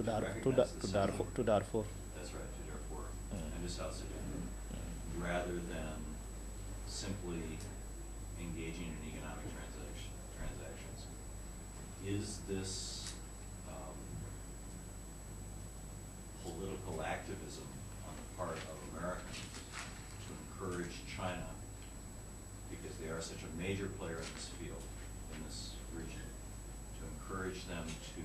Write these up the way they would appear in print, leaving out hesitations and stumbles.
recognize the sovereignty. To Darfur. That's right, to Darfur and to South Sudan, rather than simply engaging in economic transactions. Is this political activism on the part of Americans to encourage China, because they are such a major player in this field, in this region, to encourage them to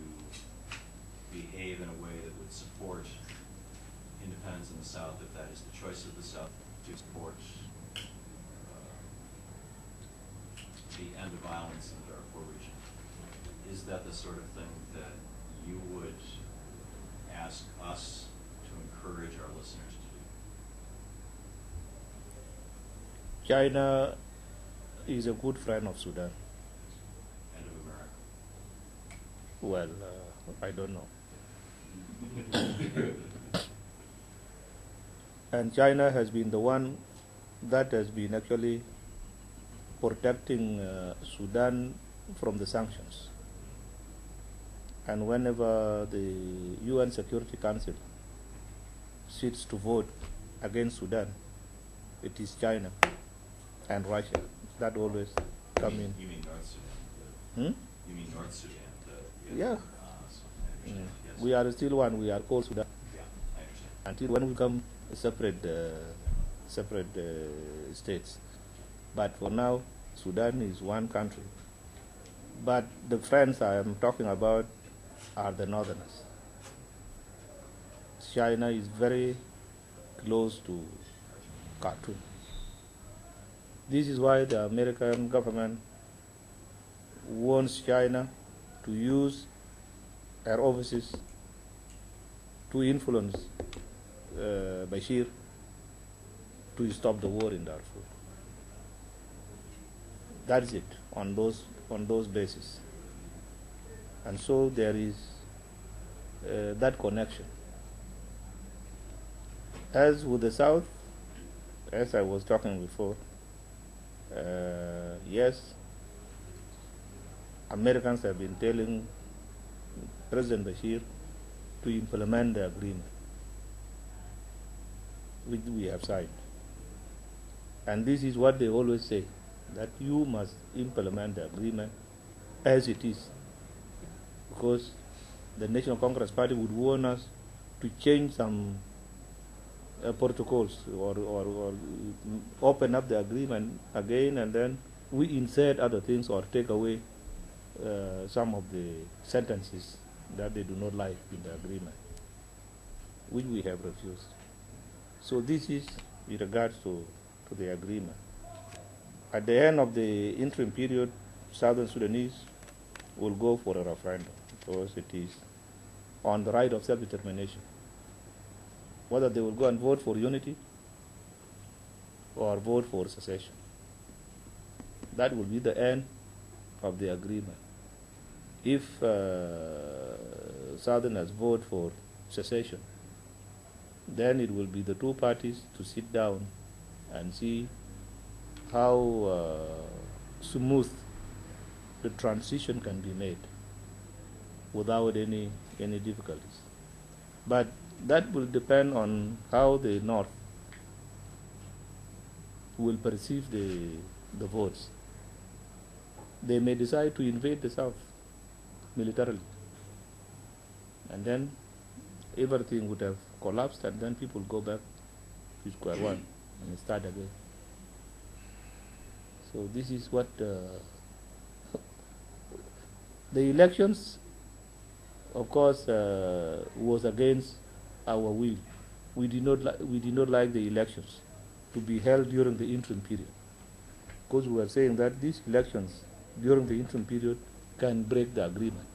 behave in a way that would support independence in the South, if that is the choice of the South, to support the end of violence in the Darfur region? Is that the sort of thing that you would ask us to encourage our listeners to do? China is a good friend of Sudan. And of America? Well, I don't know. And China has been the one that has been actually protecting Sudan from the sanctions. And whenever the UN Security Council sits to vote against Sudan, it is China and Russia that always come in. You mean North Sudan? You mean North Sudan? Yeah. Yes. We are still one. We are called Sudan. Yeah, I understand. Until when we become separate states. But for now, Sudan is one country. But the friends I am talking about are the northerners. China is very close to Khartoum. This is why the American government wants China to use her offices to influence Bashir to stop the war in Darfur. That is it, on those bases. And so there is that connection. As with the South, as I was talking before, yes, Americans have been telling President Bashir to implement the agreement which we have signed. And this is what they always say, that you must implement the agreement as it is. Because the National Congress Party would want us to change some protocols or open up the agreement again, and then we insert other things or take away some of the sentences that they do not like in the agreement, which we have refused. So this is with regards to the agreement. At the end of the interim period, Southern Sudanese will go for a referendum because it is on the right of self-determination. Whether they will go and vote for unity or vote for secession. That will be the end of the agreement. If Southerners vote for secession, then it will be the two parties to sit down and see how smooth the transition can be made without any difficulties. But that will depend on how the North will perceive the votes. They may decide to invade the South militarily, and then everything would have collapsed, and then people go back to square one and start again. So this is what the elections, of course, was against our will. We did not like the elections to be held during the interim period, because we were saying that these elections during the interim period can break the agreement.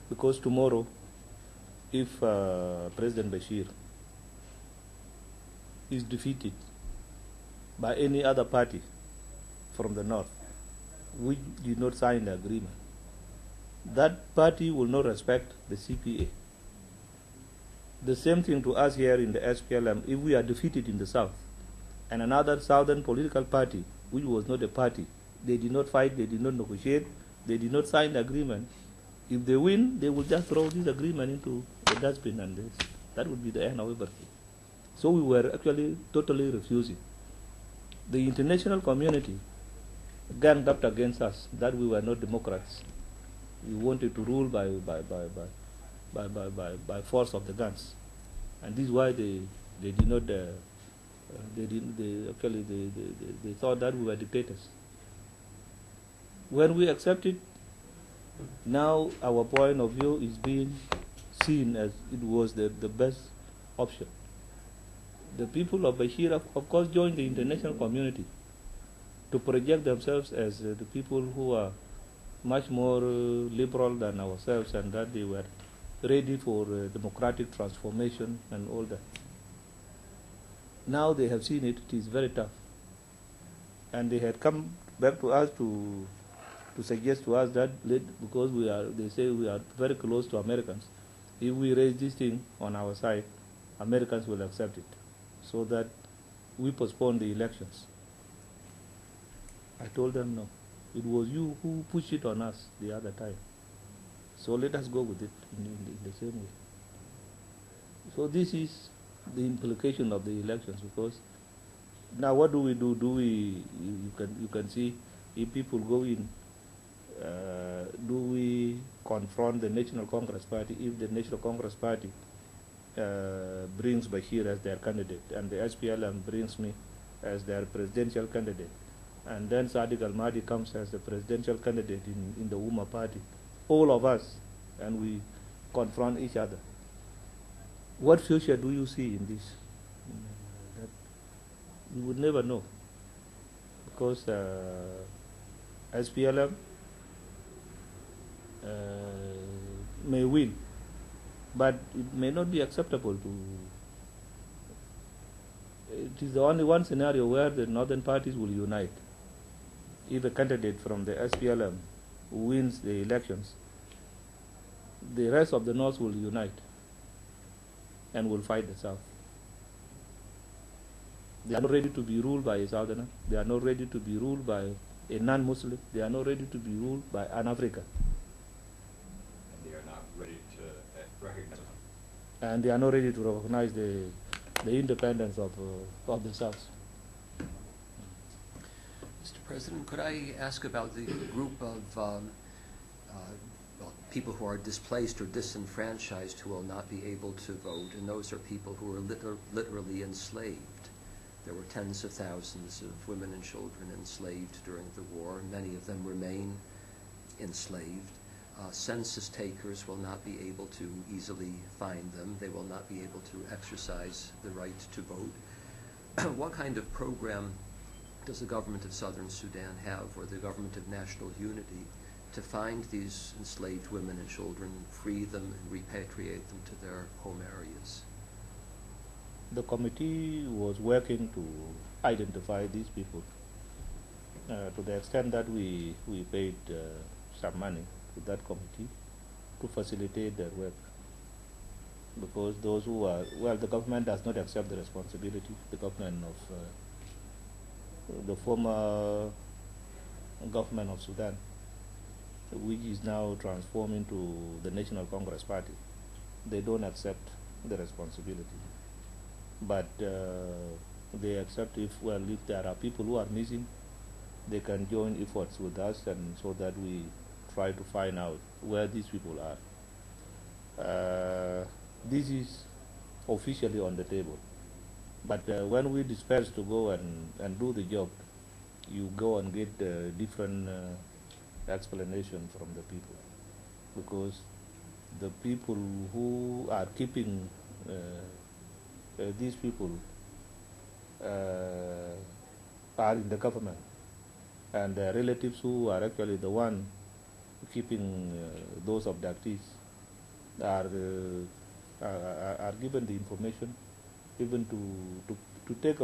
Because tomorrow, if President Bashir is defeated by any other party from the North, which did not sign the agreement, that party will not respect the CPA. The same thing to us here in the SPLM. If we are defeated in the South, and another Southern political party, which was not a party, they did not fight, they did not negotiate, they did not sign the agreement, If they win, they will just throw this agreement into the dustbin, and that would be the end of everything. So we were actually totally refusing. The international community ganged up against us that we were not democrats. We wanted to rule by force of the guns, and this is why they did not. They thought that we were dictators. When we accepted, now our point of view is being seen as it was the best option. The people of Bashir, of course, joined the international community to project themselves as the people who are much more liberal than ourselves, and that they were ready for democratic transformation and all that. Now they have seen it is very tough. And they had come back to us to suggest to us that because they say we are very close to Americans, if we raise this thing on our side, Americans will accept it, so that we postpone the elections. I told them no. It was you who pushed it on us the other time. So let us go with it in the same way. So this is the implication of the elections, because now what do? You can see if people go in, do we confront the National Congress Party if the National Congress Party brings Bashir as their candidate, and the SPLM brings me as their presidential candidate, and then Sadiq Al-Mahdi comes as the presidential candidate in the Umma party, all of us, and we confront each other. What future do you see in this? That you would never know, because SPLM may win, but it may not be acceptable to. It is the only one scenario where the northern parties will unite. If a candidate from the SPLM wins the elections, the rest of the North will unite and will fight the South. They are not ready to be ruled by a Southerner. They are not ready to be ruled by a non-Muslim. They are not ready to be ruled by an African. And they are not ready to recognize. And they are not ready to recognize the independence of the South. Mr. President, could I ask about the group of people who are displaced or disenfranchised who will not be able to vote, and those are people who are literally enslaved. There were tens of thousands of women and children enslaved during the war. Many of them remain enslaved. Census takers will not be able to easily find them. They will not be able to exercise the right to vote. What kind of program does the government of Southern Sudan have, or the government of national unity, to find these enslaved women and children, free them, and repatriate them to their home areas? The committee was working to identify these people to the extent that we paid some money to that committee to facilitate their work. Because those who are, well, the government does not accept the responsibility. The government of the former government of Sudan, which is now transformed into the National Congress Party, they don't accept the responsibility. But they accept if there are people who are missing, they can join efforts with us, and so that we try to find out where these people are. This is officially on the table. But when we disperse to go and do the job, you go and get different explanation from the people, because the people who are keeping these people are in the government, and their relatives who are actually the one keeping those abductees are given the information even to take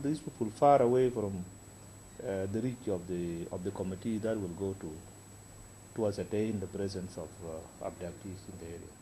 these people far away from the reach of the committee that will go to ascertain the presence of abductees in the area.